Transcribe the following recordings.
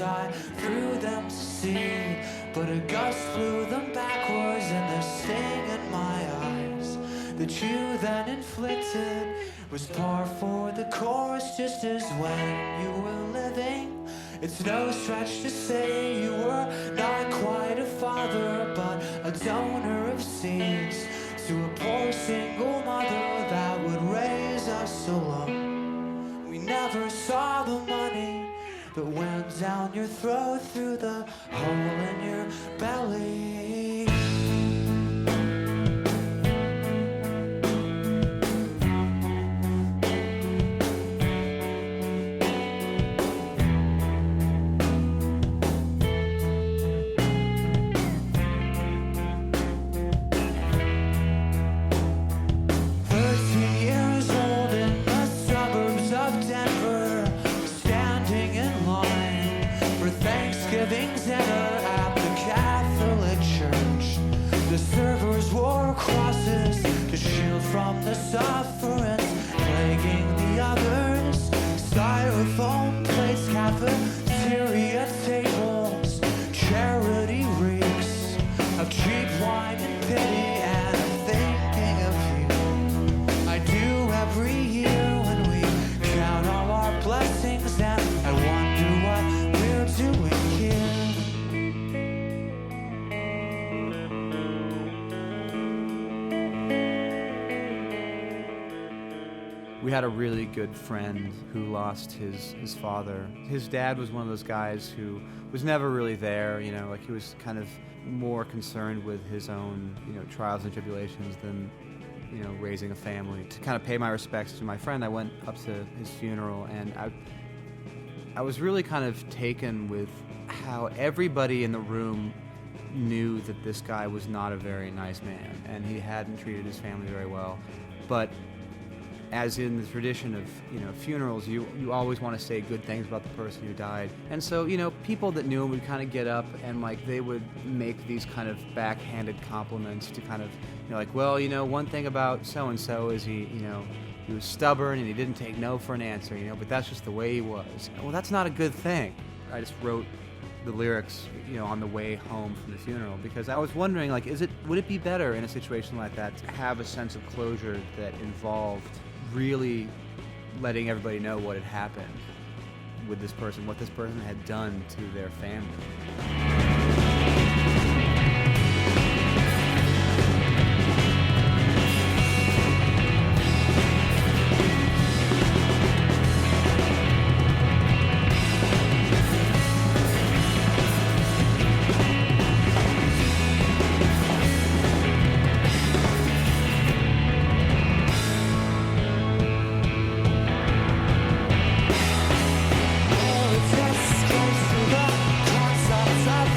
I threw them to sea, but a gust blew them backwards, and the sting in my eyes that you then inflicted was par for the course, just as when you were living. It's no stretch to say you were not quite a father, but a donor of seeds to a poor single mother that would raise us alone. We never saw the money that went down your throat through the hole in your belly. Dinner at the Catholic Church. The servers wore crosses to shield from the sufferance plaguing the others. Styrofoam plates, cafeteria tables, charity reeks of cheap wine and pity, and I'm thinking of you. I do every year when we count all our blessings, and I wonder what we're doing here. We had a really good friend who lost his father. His dad was one of those guys who was never really there, you know, like he was kind of more concerned with his own, you know, trials and tribulations than, you know, raising a family. To kind of pay my respects to my friend, I went up to his funeral, and I was really kind of taken with how everybody in the room knew that this guy was not a very nice man, and he hadn't treated his family very well. But as in the tradition of, you know, funerals, you always want to say good things about the person who died. And so, you know, people that knew him would kind of get up and, like, they would make these kind of backhanded compliments to kind of, you know, like, well, you know, one thing about so-and-so is he was stubborn and he didn't take no for an answer, you know, but that's just the way he was. Well, that's not a good thing. I just wrote the lyrics, you know, on the way home from the funeral, because I was wondering, like, would it be better in a situation like that to have a sense of closure that involved really letting everybody know what had happened with this person, what this person had done to their family. Of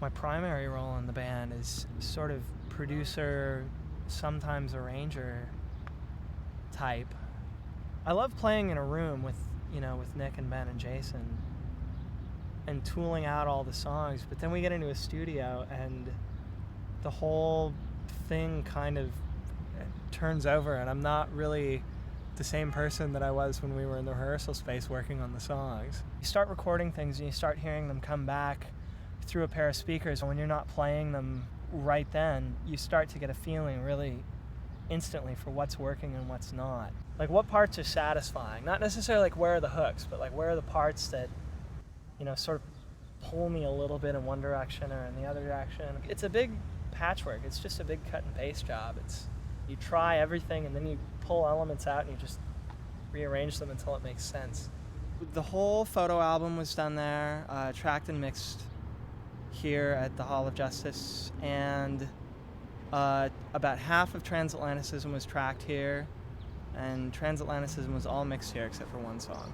My primary role in the band is sort of producer, sometimes arranger type. I love playing in a room with Nick and Ben and Jason and tooling out all the songs, but then we get into a studio and the whole thing kind of turns over, and I'm not really the same person that I was when we were in the rehearsal space working on the songs. You start recording things and you start hearing them come back through a pair of speakers. When you're not playing them right then, you start to get a feeling really instantly for what's working and what's not. Like what parts are satisfying, not necessarily like where are the hooks, but like where are the parts that sort of pull me a little bit in one direction or in the other direction. It's a big patchwork. It's just a big cut and paste job. You try everything and then you pull elements out and you just rearrange them until it makes sense. The whole photo album was done there, tracked and mixed here at the Hall of Justice, and about half of Transatlanticism was tracked here, and Transatlanticism was all mixed here except for one song.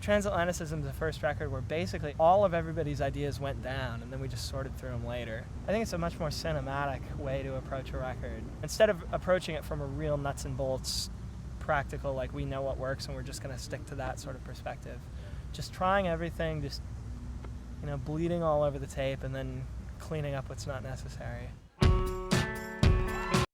Transatlanticism is the first record where basically all of everybody's ideas went down and then we just sorted through them later. I think it's a much more cinematic way to approach a record. Instead of approaching it from a real nuts and bolts, practical, like we know what works and we're just going to stick to that sort of perspective. Just trying everything, just bleeding all over the tape and then cleaning up what's not necessary.